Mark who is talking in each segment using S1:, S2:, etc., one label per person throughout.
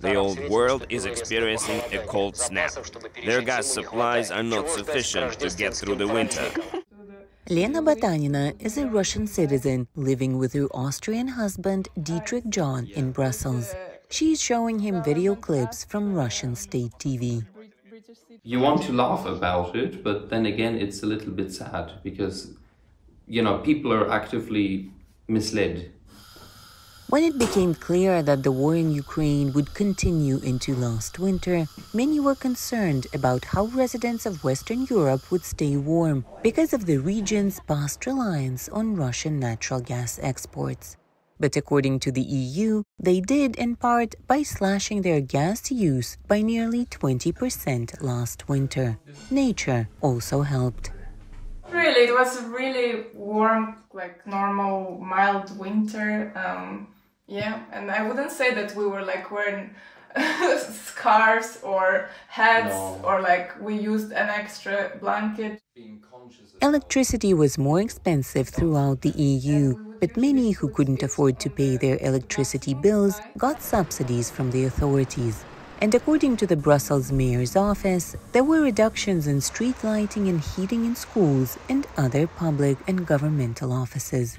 S1: The old world is experiencing a cold snap. Their gas supplies are not sufficient to get through the winter.
S2: Lena Batanina is a Russian citizen living with her Austrian husband Dietrich John in Brussels. She is showing him video clips from Russian state TV.
S3: You want to laugh about it, but then again, it's a little bit sad because, people are actively misled.
S2: When it became clear that the war in Ukraine would continue into last winter, many were concerned about how residents of Western Europe would stay warm because of the region's past reliance on Russian natural gas exports. But according to the EU, they did in part by slashing their gas use by nearly 20% last winter. Nature also helped.
S4: Really, it was a really warm, normal, mild winter. And I wouldn't say that we were wearing scarves or hats or we used an extra blanket.
S2: Electricity was more expensive throughout the EU, but many who couldn't afford to pay their electricity bills got subsidies from the authorities. And according to the Brussels mayor's office, there were reductions in street lighting and heating in schools and other public and governmental offices.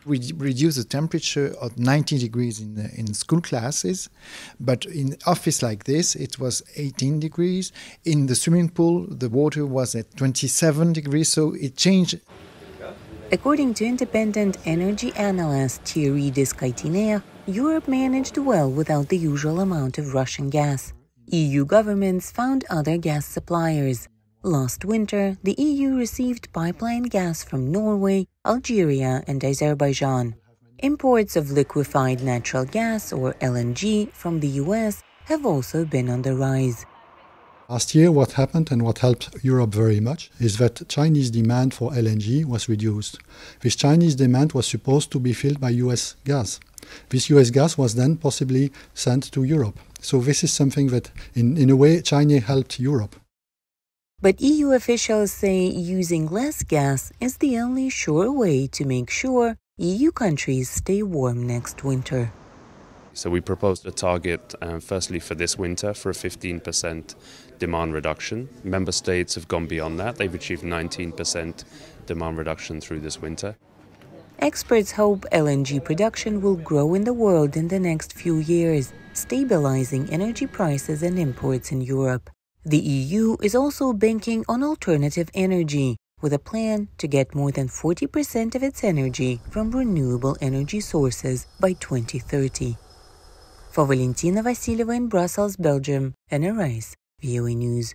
S5: We reduce the temperature of 90 degrees in school classes, but in office like this, it was 18 degrees. In the swimming pool, the water was at 27 degrees, so it changed.
S2: According to independent energy analyst Thierry Descaitineer, Europe managed well without the usual amount of Russian gas. EU governments found other gas suppliers. Last winter, the EU received pipeline gas from Norway, Algeria, and Azerbaijan. Imports of liquefied natural gas, or LNG, from the US have also been on the rise.
S6: Last year, what happened and what helped Europe very much is that Chinese demand for LNG was reduced. This Chinese demand was supposed to be filled by US gas. This US gas was then possibly sent to Europe. So this is something that, in a way, China helped Europe.
S2: But EU officials say using less gas is the only sure way to make sure EU countries stay warm next winter.
S7: So we proposed a target, firstly for this winter, for a 15% demand reduction. Member states have gone beyond that. They've achieved 19% demand reduction through this winter.
S2: Experts hope LNG production will grow in the world in the next few years, stabilizing energy prices and imports in Europe. The EU is also banking on alternative energy, with a plan to get more than 40% of its energy from renewable energy sources by 2030. For Valentina Vasileva in Brussels, Belgium, Anna Rice, VOA News.